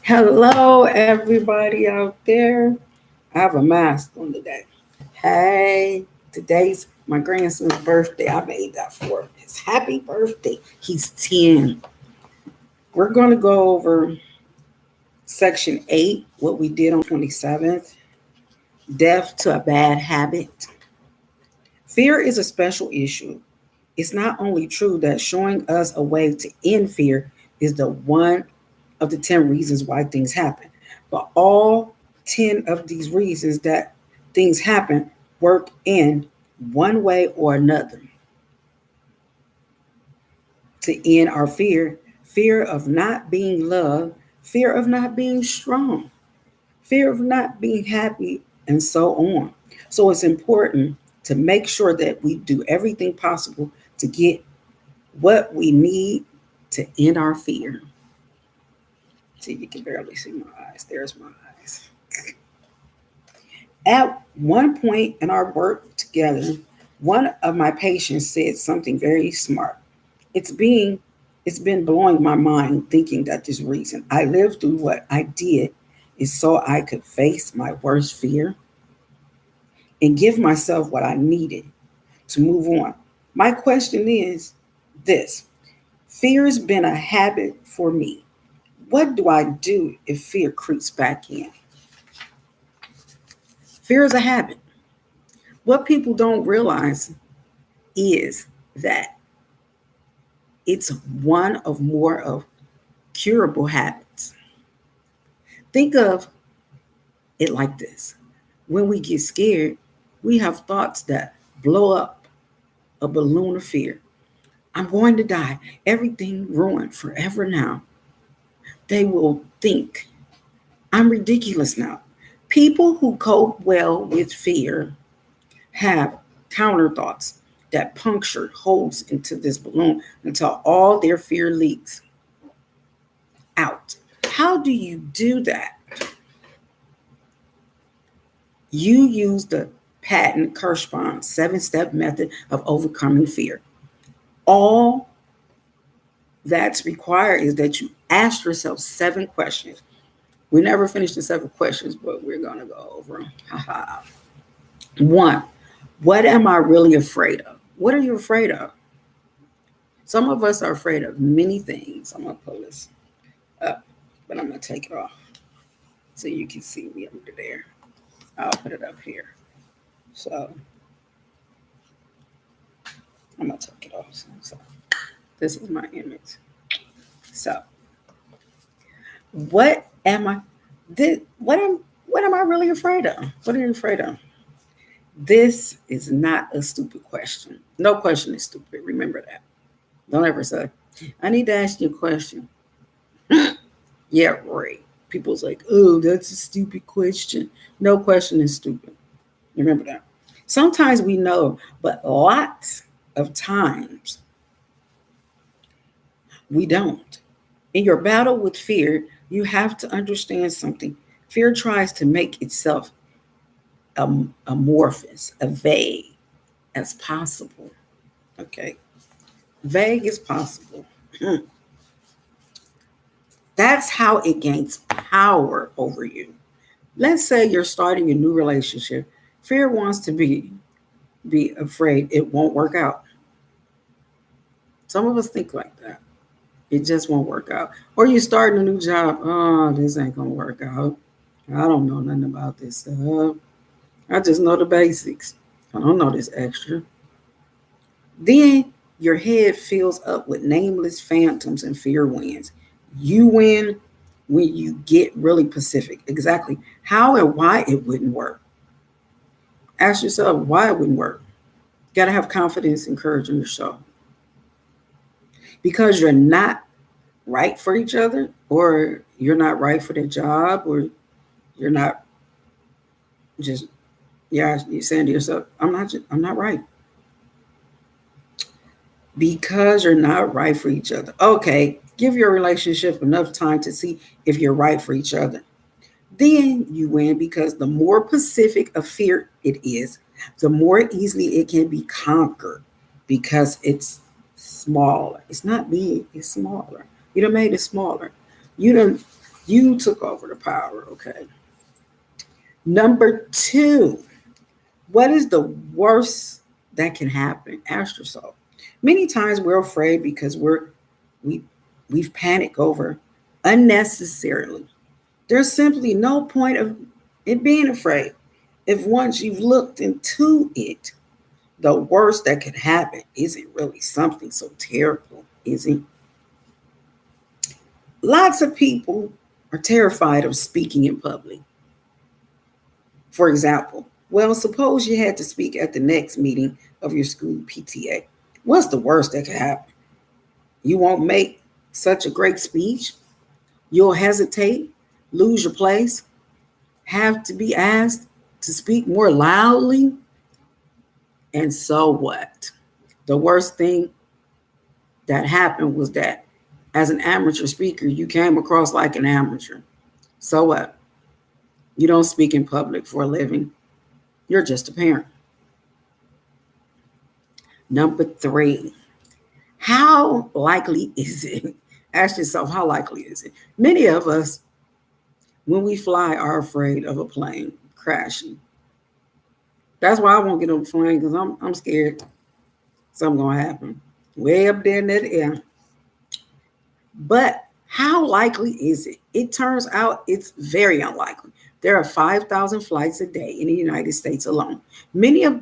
Hello, everybody out there. I have a mask on today. Hey, today's my grandson's birthday. I made that for his happy birthday. He's 10. We're going to go over section 8, what we did on 27th, death to a bad habit. Fear is a special issue. It's not only true that showing us a way to end fear is the one of the 10 reasons why things happen. But all 10 of these reasons that things happen work in one way or another to end our fear of not being loved, fear of not being strong, fear of not being happy, and so on. So it's important to make sure that we do everything possible to get what we need to end our fear. See, you can barely see my eyes. There's my eyes. At one point in our work together, one of my patients said something very smart. It's being it's been blowing my mind thinking that this reason I lived through what I did is so I could face my worst fear and give myself what I needed to move on. My question is this: fear has been a habit for me. What do I do if fear creeps back in? Fear is a habit. What people don't realize is that it's one of more of curable habits. Think of it like this. When we get scared, we have thoughts that blow up a balloon of fear. I'm going to die. Everything ruined forever now. They will think I'm ridiculous now. People who cope well with fear have counter thoughts that puncture holes into this balloon until all their fear leaks out. How do you do that? You use the patent Kirschbaum 7-step method of overcoming fear. All that's required is that you ask yourself 7 questions. We never finish the 7 questions, but we're going to go over them. One, what am I really afraid of? What are you afraid of? Some of us are afraid of many things. I'm going to pull this up, but I'm going to take it off so you can see me under there. I'll put it up here. So I'm going to take it off. So this is my image. So what am I what am I really afraid of? What are you afraid of? This is not a stupid question. No question is stupid. Remember that. Don't ever say, I need to ask you a question. Yeah, right. People's like, oh, that's a stupid question. No question is stupid. Remember that. Sometimes we know, but lots of times we don't. In your battle with fear, you have to understand something. Fear tries to make itself amorphous, as vague as possible. Okay, vague as possible. That's how it gains power over you. Let's say you're starting a new relationship. Fear wants to be afraid it won't work out. Some of us think like that. It just won't work out. Or you're starting a new job. Oh, this ain't gonna work out. I don't know nothing about this stuff. I just know the basics. I don't know this extra. Then your head fills up with nameless phantoms and fear wins. You win when you get really specific. Exactly how and why it wouldn't work. Ask yourself why it wouldn't work. You got to have confidence and courage in yourself. Because you're not right for each other, or you're not right for the job, or you're not just, yeah, you're saying to yourself, I'm not right. Because you're not right for each other. Okay, give your relationship enough time to see if you're right for each other. Then you win because the more specific a fear it is, the more easily it can be conquered because it's smaller. It's not big, it's smaller. You done made it smaller. You done You took over the power, okay? Number two, what is the worst that can happen? Ask yourself. Many times we're afraid because we we've panicked over unnecessarily. There's simply no point of it being afraid. If once you've looked into it, the worst that could happen isn't really something so terrible, is it? Lots of people are terrified of speaking in public. For example, well, suppose you had to speak at the next meeting of your school PTA. What's the worst that could happen? You won't make such a great speech. You'll hesitate, lose your place, have to be asked to speak more loudly. And so what? The worst thing that happened was that as an amateur speaker, you came across like an amateur. So what? You don't speak in public for a living. You're just a parent. Number three, how likely is it? Ask yourself, how likely is it? Many of us, when we fly, are afraid of a plane crashing. That's why I won't get on the plane, because I'm scared something's going to happen way up there in that air. But how likely is it? It turns out it's very unlikely. There are 5,000 flights a day in the United States alone. Many of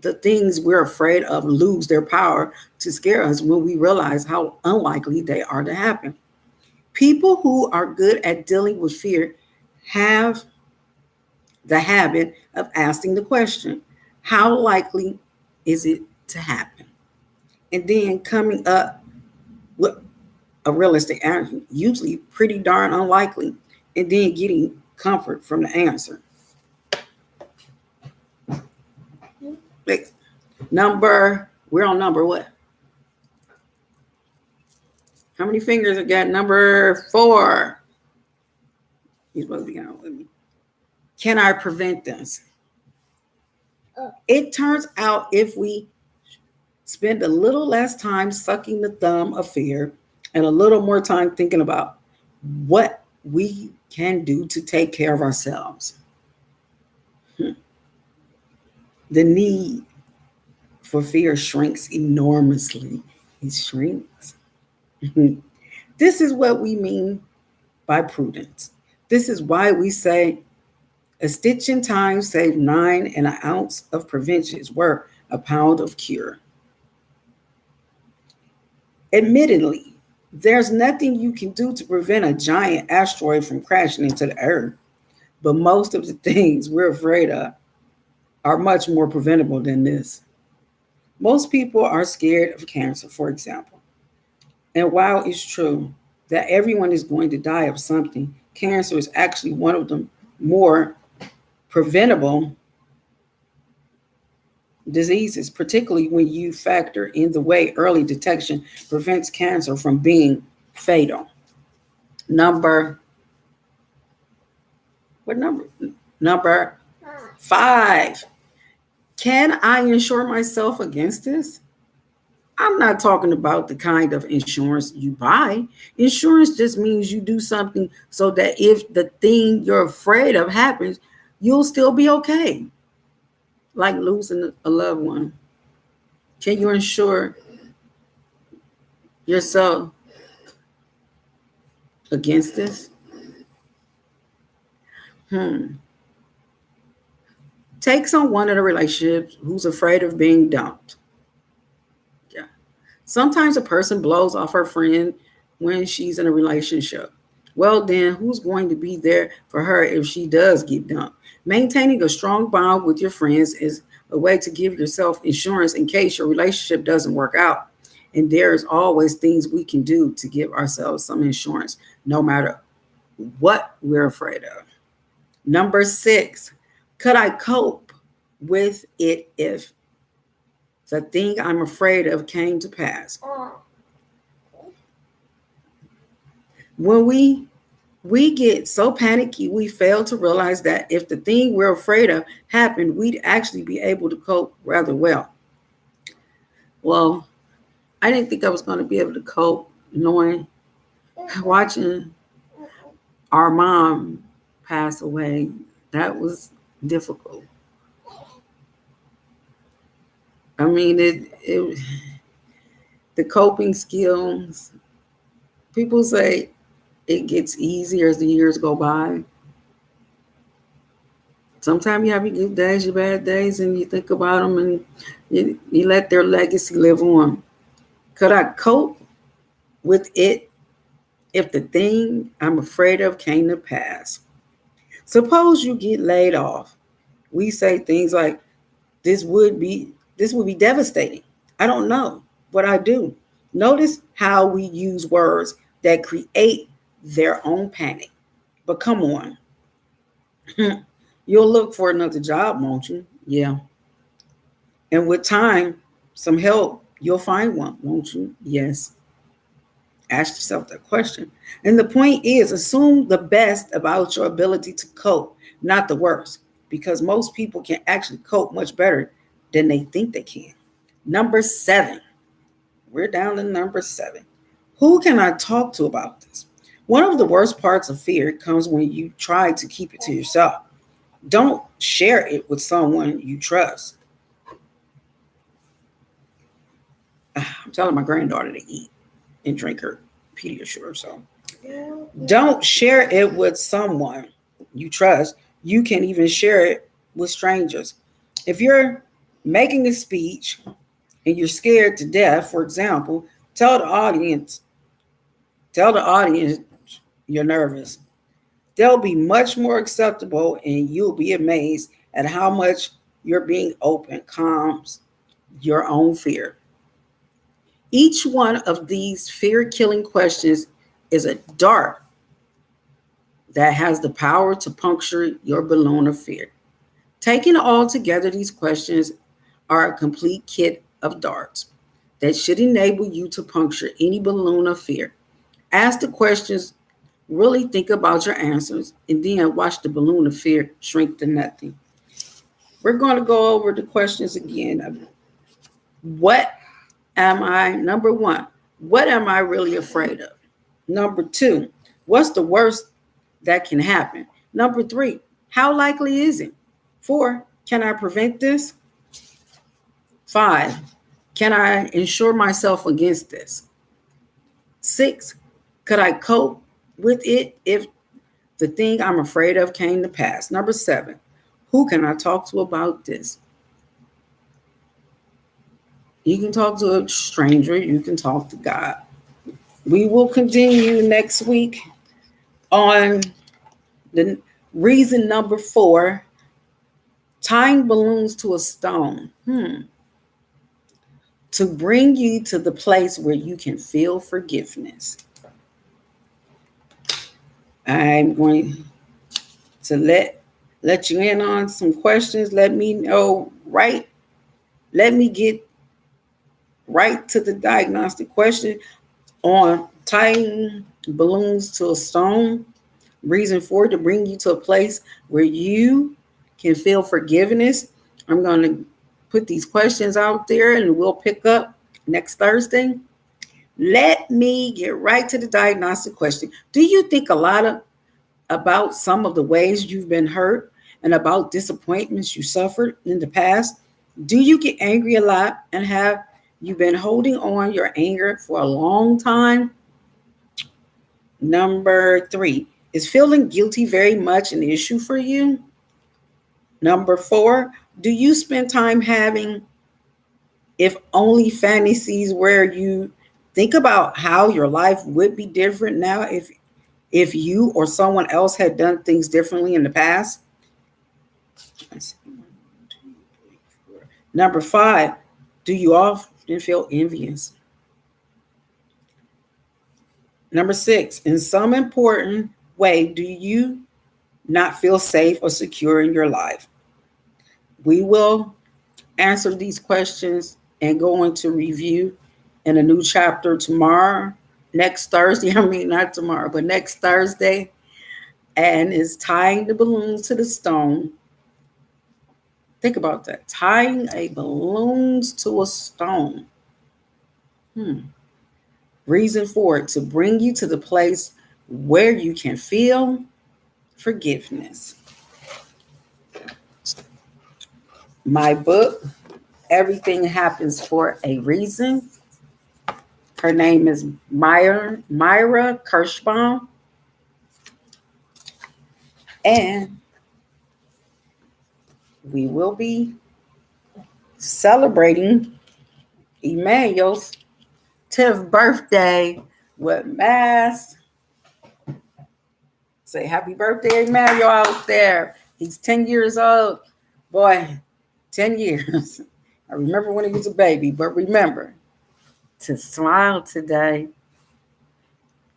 the things we're afraid of lose their power to scare us when we realize how unlikely they are to happen. People who are good at dealing with fear have the habit of asking the question, how likely is it to happen? And then coming up with a realistic answer, usually pretty darn unlikely, and then getting comfort from the answer. Like we're on number what? How many fingers I got? Number 4. You're supposed to be on with me. Can I prevent this? It turns out if we spend a little less time sucking the thumb of fear and a little more time thinking about what we can do to take care of ourselves, the need for fear shrinks enormously. It shrinks. This is what we mean by prudence. This is why we say a stitch in time saves 9, and an ounce of prevention is worth a pound of cure. Admittedly, there's nothing you can do to prevent a giant asteroid from crashing into the earth, but most of the things we're afraid of are much more preventable than this. Most people are scared of cancer, for example. And while it's true that everyone is going to die of something, cancer is actually one of the more preventable diseases, particularly when you factor in the way early detection prevents cancer from being fatal. Number 5. Can I insure myself against this? I'm not talking about the kind of insurance you buy. Insurance just means you do something so that if the thing you're afraid of happens, you'll still be okay. Like losing a loved one. Can you insure yourself against this? Take someone in a relationship who's afraid of being dumped. Yeah. Sometimes a person blows off her friend when she's in a relationship. Well, then who's going to be there for her if she does get dumped? Maintaining a strong bond with your friends is a way to give yourself insurance in case your relationship doesn't work out. And there's always things we can do to give ourselves some insurance, no matter what we're afraid of. Number 6, could I cope with it if the thing I'm afraid of came to pass? When we get so panicky, we fail to realize that if the thing we're afraid of happened, we'd actually be able to cope rather well. Well, I didn't think I was going to be able to cope knowing Watching our mom pass away, that was difficult. I mean, it the coping skills. People say it gets easier as the years go by. Sometimes you have your good days, your bad days, and you think about them and you let their legacy live on. Could I cope with it if the thing I'm afraid of came to pass? Suppose you get laid off. We say things like, this would be this would be devastating. I don't know what I do. Notice how we use words that create their own panic. But come on, you'll look for another job, won't you? Yeah. And with time, some help, you'll find one, won't you? Yes. Ask yourself that question. And the point is, assume the best about your ability to cope, not the worst, because most people can actually cope much better than they think they can. Number 7, we're down to number 7. Who can I talk to about this? One of the worst parts of fear comes when you try to keep it to yourself. Don't share it with someone you trust. I'm telling my granddaughter to eat and drink her Pediasure. So don't share it with someone you trust. You can even share it with strangers. If you're making a speech and you're scared to death, for example, tell the audience, tell the audience you're nervous. They'll be much more acceptable and you'll be amazed at how much your being open calms your own fear. Each one of these fear-killing questions is a dart that has the power to puncture your balloon of fear. Taken all together, these questions are a complete kit of darts that should enable you to puncture any balloon of fear. Ask the questions, really think about your answers, and then watch the balloon of fear shrink to nothing. We're going to go over the questions again. What am I? Number 1, what am I really afraid of? Number 2, what's the worst that can happen? Number 3, how likely is it? 4, can I prevent this? 5, can I insure myself against this? 6, could I cope with it if the thing I'm afraid of came to pass? Number 7, who can I talk to about this? You can talk to a stranger, you can talk to God. We will continue next week on the reason number 4, tying balloons to a stone. To bring you to the place where you can feel forgiveness. I'm going to let you in on some questions. Let me know right. Let me get right to the diagnostic question on tying balloons to a stone. Reason 4, to bring you to a place where you can feel forgiveness. I'm going to put these questions out there and we'll pick up next Thursday. Let me get right to the diagnostic question. Do you think a lot about some of the ways you've been hurt and about disappointments you suffered in the past? Do you get angry a lot, and have you been holding on your anger for a long time? Number 3, is feeling guilty very much an issue for you? Number 4, do you spend time having if only fantasies where you think about how your life would be different now if you or someone else had done things differently in the past? Number 5, do you often feel envious? Number 6, in some important way, do you not feel safe or secure in your life? We will answer these questions and go into review in a new chapter tomorrow, next Thursday. I mean, not tomorrow, but next Thursday. And it's tying the balloons to the stone. Think about that. Tying a balloons to a stone. Reason for it, to bring you to the place where you can feel forgiveness. My book, Everything Happens for a Reason. Her name is Myra Kirschbaum. And we will be celebrating Emmanuel's 10th birthday with Mass. Say happy birthday, Emmanuel, out there. He's 10 years old. Boy, 10 years. I remember when he was a baby, but remember to smile today,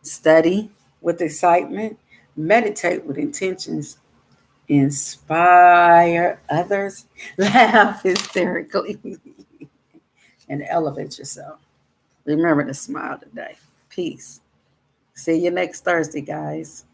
study with excitement, meditate with intentions, inspire others, laugh hysterically, and elevate yourself. Remember to smile today. Peace. See you next Thursday, guys.